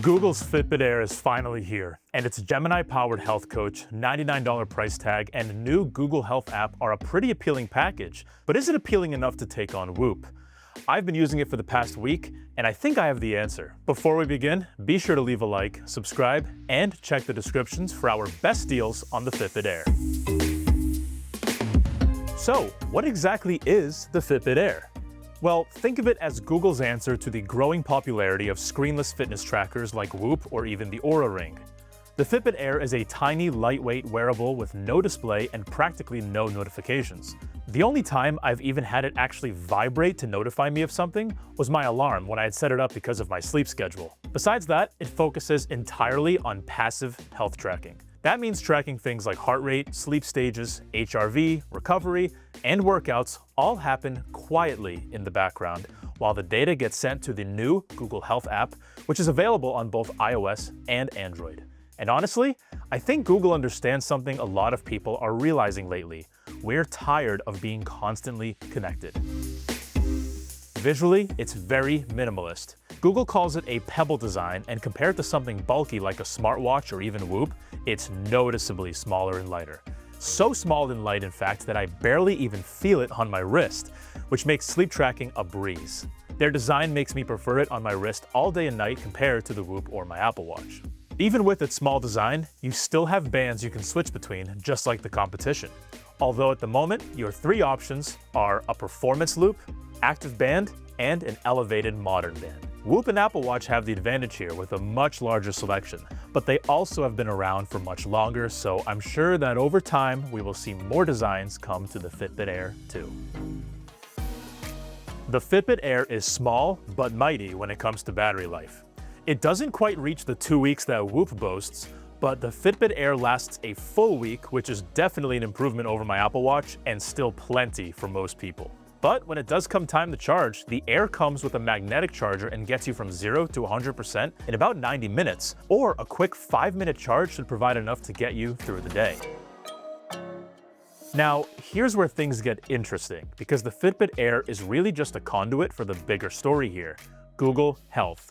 Google's Fitbit Air is finally here, and its Gemini-powered health coach, $99 price tag, and new Google Health app are a pretty appealing package. But is it appealing enough to take on Whoop? I've been using it for the past week, and I think I have the answer. Before we begin, be sure to leave a like, subscribe, and check the descriptions for our best deals on the Fitbit Air. So, what exactly is the Fitbit Air? Well, think of it as Google's answer to the growing popularity of screenless fitness trackers like Whoop or even the Oura Ring. The Fitbit Air is a tiny, lightweight wearable with no display and practically no notifications. The only time I've even had it actually vibrate to notify me of something was my alarm when I had set it up because of my sleep schedule. Besides that, it focuses entirely on passive health tracking. That means tracking things like heart rate, sleep stages, HRV, recovery, and workouts all happen quietly in the background, while the data gets sent to the new Google Health app, which is available on both iOS and Android. And honestly, I think Google understands something a lot of people are realizing lately. We're tired of being constantly connected. Visually, it's very minimalist. Google calls it a pebble design, and compared to something bulky like a smartwatch or even Whoop, it's noticeably smaller and lighter. So small and light, in fact, that I barely even feel it on my wrist, which makes sleep tracking a breeze. Their design makes me prefer it on my wrist all day and night compared to the Whoop or my Apple Watch. Even with its small design, you still have bands you can switch between, just like the competition. Although at the moment, your three options are a performance loop, active band, and an elevated modern band. Whoop and Apple Watch have the advantage here with a much larger selection, but they also have been around for much longer, so I'm sure that over time we will see more designs come to the Fitbit Air too. The Fitbit Air is small but mighty when it comes to battery life. It doesn't quite reach the 2 weeks that Whoop boasts, but the Fitbit Air lasts a full week, which is definitely an improvement over my Apple Watch and still plenty for most people. But when it does come time to charge, the Air comes with a magnetic charger and gets you from 0 to 100% in about 90 minutes, or a quick 5-minute charge should provide enough to get you through the day. Now, here's where things get interesting, because the Fitbit Air is really just a conduit for the bigger story here: Google Health.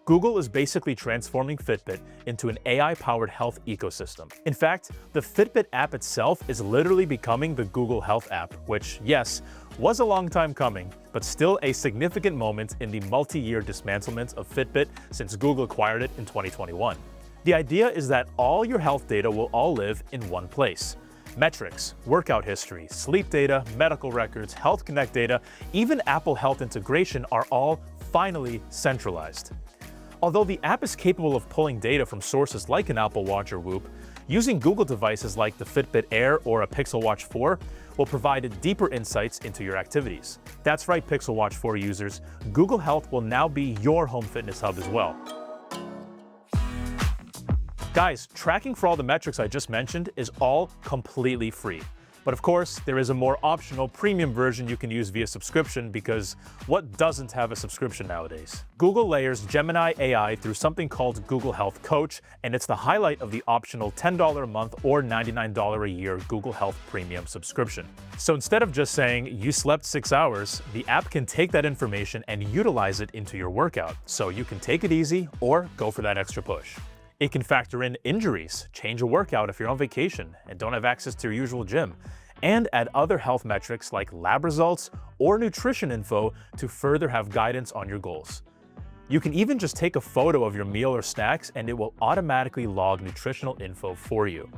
Google is basically transforming Fitbit into an AI-powered health ecosystem. In fact, the Fitbit app itself is literally becoming the Google Health app, which, yes, was a long time coming, but still a significant moment in the multi-year dismantlement of Fitbit since Google acquired it in 2021. The idea is that all your health data will all live in one place. Metrics, workout history, sleep data, medical records, Health Connect data, even Apple Health integration are all finally centralized. Although the app is capable of pulling data from sources like an Apple Watch or Whoop, using Google devices like the Fitbit Air or a Pixel Watch 4 will provide deeper insights into your activities. That's right, Pixel Watch 4 users, Google Health will now be your home fitness hub as well. Guys, tracking for all the metrics I just mentioned is all completely free. But of course, there is a more optional premium version you can use via subscription, because what doesn't have a subscription nowadays? Google layers Gemini AI through something called Google Health Coach, and it's the highlight of the optional $10 a month or $99 a year Google Health Premium subscription. So instead of just saying you slept 6 hours, the app can take that information and utilize it into your workout, so you can take it easy or go for that extra push. It can factor in injuries, change a workout if you're on vacation and don't have access to your usual gym, and add other health metrics like lab results or nutrition info to further have guidance on your goals. You can even just take a photo of your meal or snacks and it will automatically log nutritional info for you.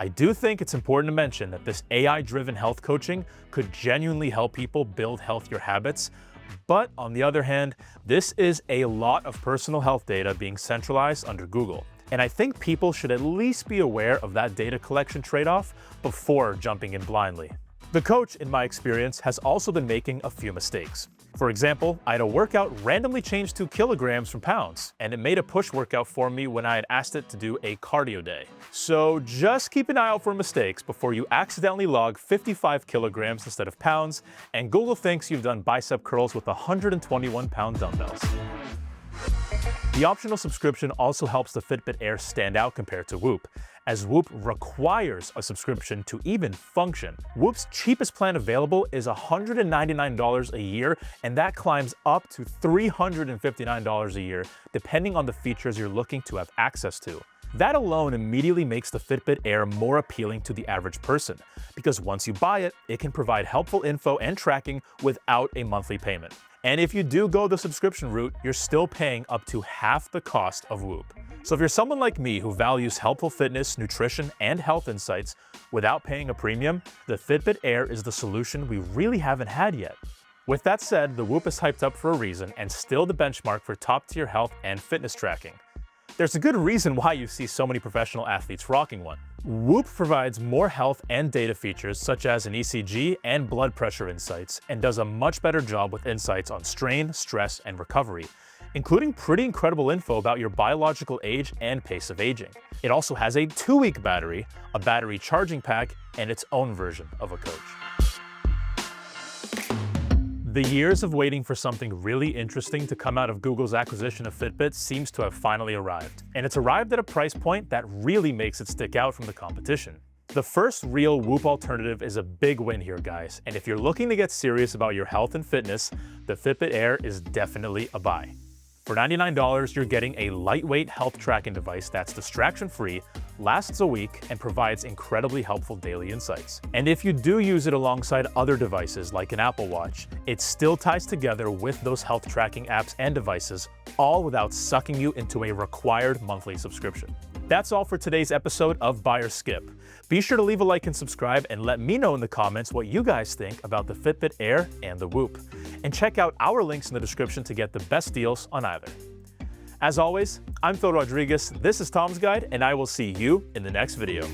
I do think it's important to mention that this AI-driven health coaching could genuinely help people build healthier habits. But on the other hand, this is a lot of personal health data being centralized under Google. And I think people should at least be aware of that data collection trade-off before jumping in blindly. The coach, in my experience, has also been making a few mistakes. For example, I had a workout randomly change 2 kilograms from pounds, and it made a push workout for me when I had asked it to do a cardio day. So just keep an eye out for mistakes before you accidentally log 55 kilograms instead of pounds, and Google thinks you've done bicep curls with 121-pound dumbbells. The optional subscription also helps the Fitbit Air stand out compared to Whoop, as Whoop requires a subscription to even function. Whoop's cheapest plan available is $199 a year, and that climbs up to $359 a year, depending on the features you're looking to have access to. That alone immediately makes the Fitbit Air more appealing to the average person, because once you buy it, it can provide helpful info and tracking without a monthly payment. And if you do go the subscription route, you're still paying up to half the cost of Whoop. So if you're someone like me who values helpful fitness, nutrition, and health insights without paying a premium, the Fitbit Air is the solution we really haven't had yet. With that said, the Whoop is hyped up for a reason and still the benchmark for top-tier health and fitness tracking. There's a good reason why you see so many professional athletes rocking one. Whoop provides more health and data features such as an ECG and blood pressure insights, and does a much better job with insights on strain, stress, and recovery, including pretty incredible info about your biological age and pace of aging. It also has a 2-week battery, a battery charging pack, and its own version of a coach. The years of waiting for something really interesting to come out of Google's acquisition of Fitbit seems to have finally arrived. And it's arrived at a price point that really makes it stick out from the competition. The first real Whoop alternative is a big win here, guys. And if you're looking to get serious about your health and fitness, the Fitbit Air is definitely a buy. For $99, you're getting a lightweight health tracking device that's distraction-free, lasts a week, and provides incredibly helpful daily insights. And if you do use it alongside other devices like an Apple Watch, it still ties together with those health tracking apps and devices, all without sucking you into a required monthly subscription. That's all for today's episode of Buy or Skip. Be sure to leave a like and subscribe, and let me know in the comments what you guys think about the Fitbit Air and the Whoop. And check out our links in the description to get the best deals on either. As always, I'm Phil Rodriguez, this is Tom's Guide, and I will see you in the next video.